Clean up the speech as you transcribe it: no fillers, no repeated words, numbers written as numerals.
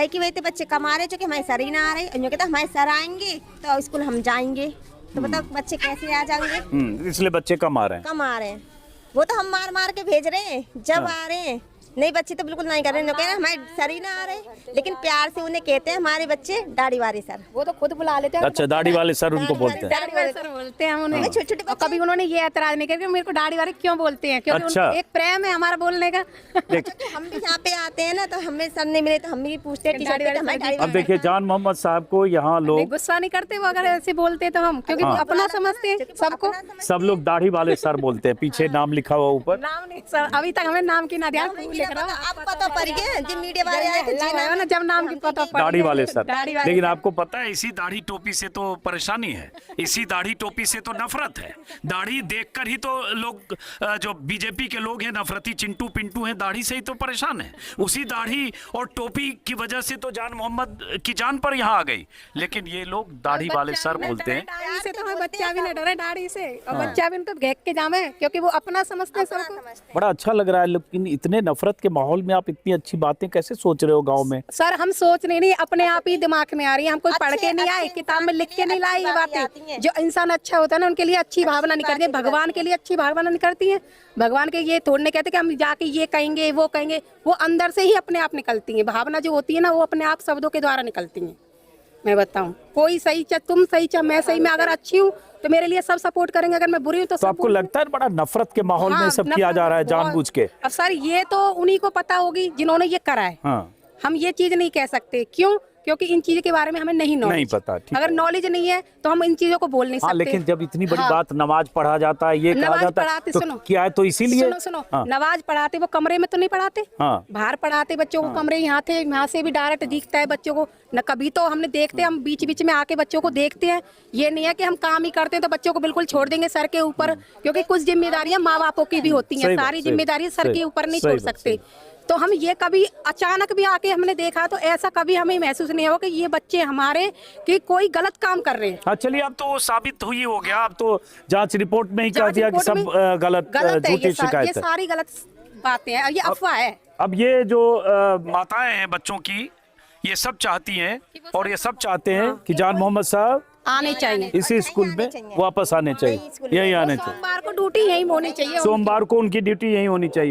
काहे की वजह से बच्चे कमा रहे जो कि हमारे सर ही ना आ रहे, और कहते हमारे सर आएंगे तो स्कूल हम जाएंगे, तो बताओ बच्चे कैसे आ जाएंगे। इसलिए बच्चे कम आ रहे हैं। कम आ रहे हैं, वो तो हम मार मार के भेज रहे हैं, जब आ रहे हैं नहीं बच्चे तो बिल्कुल नहीं कर रहे हैं, कह रहे हैं हमारे सर ही ना आ रहे, लेकिन प्यार से उन्हें कहते हैं हमारे बच्चे दाढ़ी वाले सर, वो तो खुद बुला लेते हैं। अच्छा, दाढ़ी वाले सर उनको बोलते हैं। दाढ़ी वाले सर बोलते हैं उन्हें। छोटे-छोटे और कभी उन्होंने ये ऐतराज नहीं किया कि मेरे को दाढ़ी वाले क्यों बोलते हैं, क्योंकि अच्छा। एक प्रेम है हमारा बोलने का। हम भी यहाँ पे आते हैं ना तो हमें सर नहीं मिले तो हम भी पूछते हैं टी-शर्ट पे हमारी दाढ़ी अब देखिए जान मोहम्मद साहब को यहाँ नहीं, लोग गुस्सा नहीं करते वो अगर ऐसे बोलते तो हम, क्योंकि वो अपना समझते हैं सबको। सब लोग दाढ़ी वाले सर बोलते हैं, पीछे नाम लिखा हुआ ऊपर। नाम नहीं सर, अभी तक हमें नाम की ना ध्यान लिख रहा हूँ। आप पता पड़ गया जब मीडिया वाले आए थे ना, जब नाम की पता पड़ दाढ़ी वाले सर। दाढ़ी वाले लेकिन आपको पता है इसी दाढ़ी टोपी से तो परेशानी है, इसी दाढ़ी टोपी से तो नफरत है। दाढ़ी देखकर ही तो लोग जो बीजेपी के लोग हैं नफरती चिंटू पिंटू हैं, दाढ़ी से ही तो परेशान है। उसी दाढ़ी और टोपी की वजह से तो जान मोहम्मद की जान पर यहाँ आ गई, लेकिन ये लोग दाढ़ी वाले सर बोलते हैं। दाढ़ी से तो हमें बच्चा भी न डरे दाढ़ी से, और बच्चा भी उनको घेक के जामे, क्योंकि वो अपना समझते हैं सबको। बड़ा अच्छा लग रहा है, लेकिन इतने नफरत के माहौल में आप इतनी अच्छी बातें कैसे सोच रहे हो गांव में? सर हम सोच नहीं, अपने आप ही दिमाग में आ रही है, हम कोई पढ़ के नहीं आए, किताब में लिख के नहीं लाई ये बातें। जो इंसान अच्छा होता है ना उनके लिए अच्छी भावना नहीं करती है, भगवान के लिए अच्छी भावना नहीं करती है। भगवान के ये थोड़ने कहते कि हम जाके ये कहेंगे वो कहेंगे, वो अंदर से ही अपने आप निकलती है। भावना जो होती है ना वो अपने आप शब्दों के द्वारा निकलती है। मैं बताऊं, कोई सही चाहे तुम सही चाहे मैं सही, मैं अगर अच्छी हूँ तो मेरे लिए सब सपोर्ट करेंगे, अगर मैं बुरी हूँ तो आपको लगता है बड़ा नफरत के माहौल में सब किया जा रहा है जानबूझ के? अब सर ये तो उन्हीं को पता होगी जिन्होंने ये करा है। हाँ। हम ये चीज नहीं कह सकते, क्यों? क्योंकि इन चीजों के बारे में हमें नहीं नहीं पता। अगर नॉलेज नहीं है तो हम इन चीजों को बोल नहीं सकते। लेकिन जब इतनी बड़ी बात नमाज पढ़ा जाता है, ये कहा जाता है तो क्या है, तो इसीलिए सुनो नमाज पढ़ाते वो कमरे में तो नहीं पढ़ाते, बाहर पढ़ाते बच्चों को। कमरे यहाँ थे, यहाँ से भी डायरेक्ट दिखता है बच्चों को न, कभी तो हमने देखते हम बीच बीच में आके बच्चों को देखते हैं। ये नहीं है कि हम काम ही करते हैं तो बच्चों को बिल्कुल छोड़ देंगे सर के ऊपर, क्योंकि कुछ जिम्मेदारियां माँ बापों की भी होती हैं, सारी जिम्मेदारी सर के ऊपर नहीं छोड़ सकते। तो हम ये कभी अचानक भी आके हमने देखा तो ऐसा कभी हमें महसूस नहीं हुआ कि ये बच्चे हमारे कि कोई गलत काम कर रहे हैं। चलिए अब तो साबित हुई हो गया, अब तो जांच रिपोर्ट में ही कह दिया कि सब गलत झूठी शिकायत है। ये सारी गलत बातें हैं, ये अफवाह है। अब ये जो माताएं हैं बच्चों की, ये सब चाहती हैं और ये सब चाहते हैं कि जान मोहम्मद साहब आने चाहिए, इसी स्कूल में वापस आने चाहिए, यही आने चाहिए। सोमवार को ड्यूटी यही होनी चाहिए, सोमवार को उनकी ड्यूटी यही होनी चाहिए।